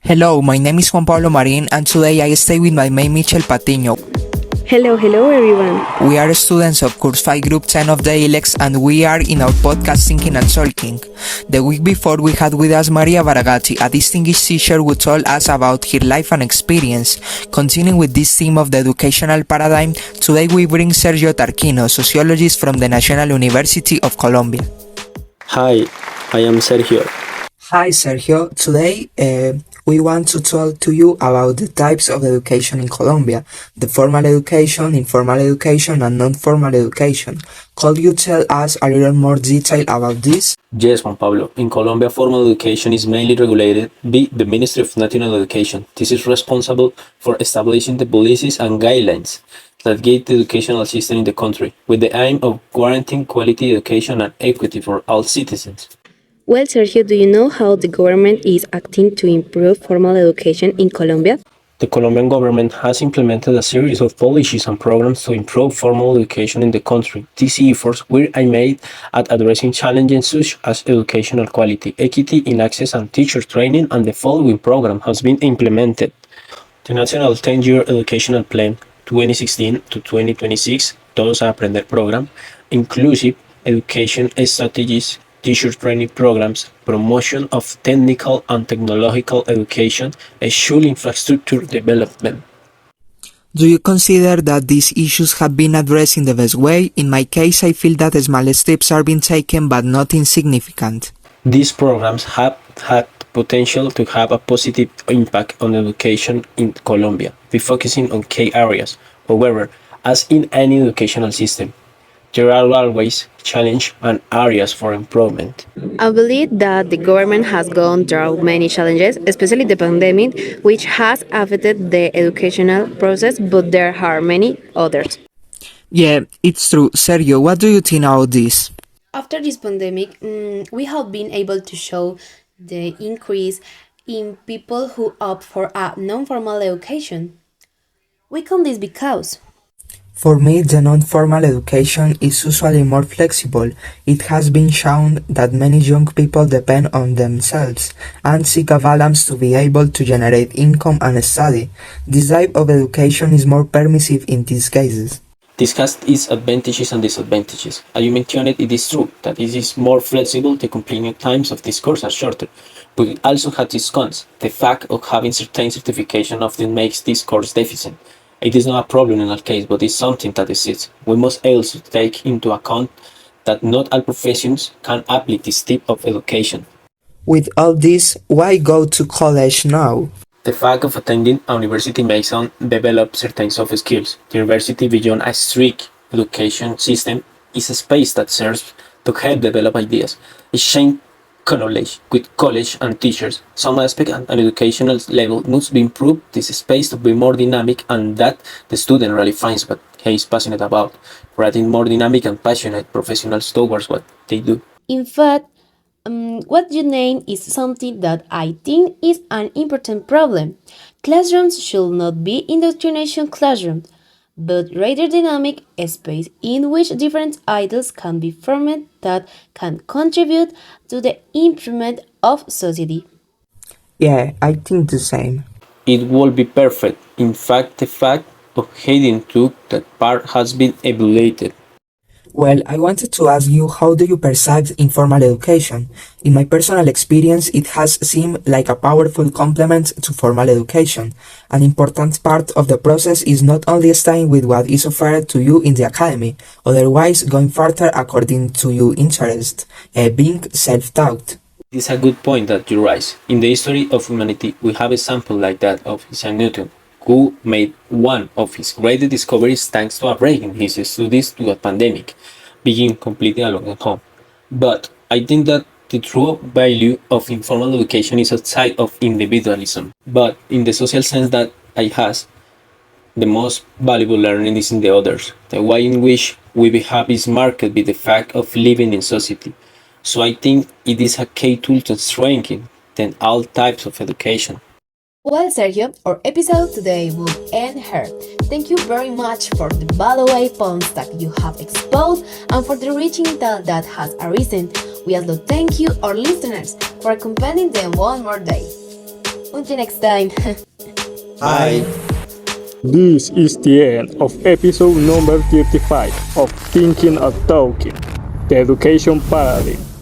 Hello, my name is Juan Pablo Marín, and today I stay with my mate Michelth Patiño. Hello everyone. We are students of Course 5 Group 10 of the Ilex, and we are in our podcast Thinking and Talking. The week before, we had with us Maria Baragatti, a distinguished teacher who told us about her life and experience. Continuing with this theme of the educational paradigm, today we bring Sergio Tarquino, sociologist from the National University of Colombia. Hi, I am Sergio. Hi Sergio, today we want to talk to you about the types of education in Colombia, the formal education, informal education, and non-formal education. Could you tell us a little more detail about this? Yes, Juan Pablo. In Colombia, formal education is mainly regulated by the Ministry of National Education. This is responsible for establishing the policies and guidelines that guide the educational system in the country, with the aim of guaranteeing quality education and equity for all citizens. Well, Sergio, do you know how the government is acting to improve formal education in Colombia? The Colombian government has implemented a series of policies and programs to improve formal education in the country. These efforts were aimed at addressing challenges such as educational quality, equity in access and teacher training, and the following program has been implemented. The National 10-Year Educational Plan 2016 to 2026, Todos a Aprender program, inclusive education strategies, teacher training programs, promotion of technical and technological education, and school infrastructure development. Do you consider that these issues have been addressed in the best way? In my case, I feel that small steps are being taken, but not insignificant. These programs have had potential to have a positive impact on education in Colombia, by focusing on key areas. However, as in any educational system, there are always challenges and areas for improvement. I believe that the government has gone through many challenges, especially the pandemic, which has affected the educational process, but there are many others. Yeah, it's true. Sergio, what do you think about this? After this pandemic, we have been able to show the increase in people who opt for a non-formal education. We call this because For me, the non-formal education is usually more flexible. It has been shown that many young people depend on themselves and seek a balance to be able to generate income and study. This type of education is more permissive in these cases. This has its advantages and disadvantages. As you mentioned, it is true that it is more flexible, the completion times of this course are shorter, but it also has its cons. The fact of having certain certification often makes this course deficient. It is not a problem in our case, but it's something that exists. We must also take into account that not all professions can apply this type of education. With all this, why go to college now? The fact of attending a university makes one develop certain soft skills. The university, beyond a strict education system, is a space that serves to help develop ideas, exchange knowledge with college and teachers. Some aspect at an educational level must be improved. This space to be more dynamic and that the student really finds what he is passionate about, creating more dynamic and passionate professionals towards what they do. in fact, what you name is something that I think is an important problem. Classrooms should not be indoctrination classrooms, but rather dynamic space in which different ideas can be formed that can contribute to the improvement of society. Yeah, I think the same. It would be perfect. In fact, the fact of heading to that part has been evaluated. Well, I wanted to ask you, how do you perceive informal education? In my personal experience, it has seemed like a powerful complement to formal education. An important part of the process is not only staying with what is offered to you in the academy, otherwise going further according to your interest, being self-taught. It is a good point that you raise. In the history of humanity, we have a sample like that of Isaac Newton, who made one of his greatest discoveries thanks to a break in his studies to a pandemic, being completely alone at home. But I think that the true value of informal education is outside of individualism, but in the social sense that it has, the most valuable learning is in the others. The way in which we behave is marked by the fact of living in society. So I think it is a key tool to strengthen all types of education. Well, Sergio, our episode today will end here. Thank you very much for the valuable points that you have exposed and for the rich intel that has arisen. We also thank you, our listeners, for accompanying them one more day. Until next time. Bye. This is the end of episode number 35 of Thinking and Talking, the Education Paradigm.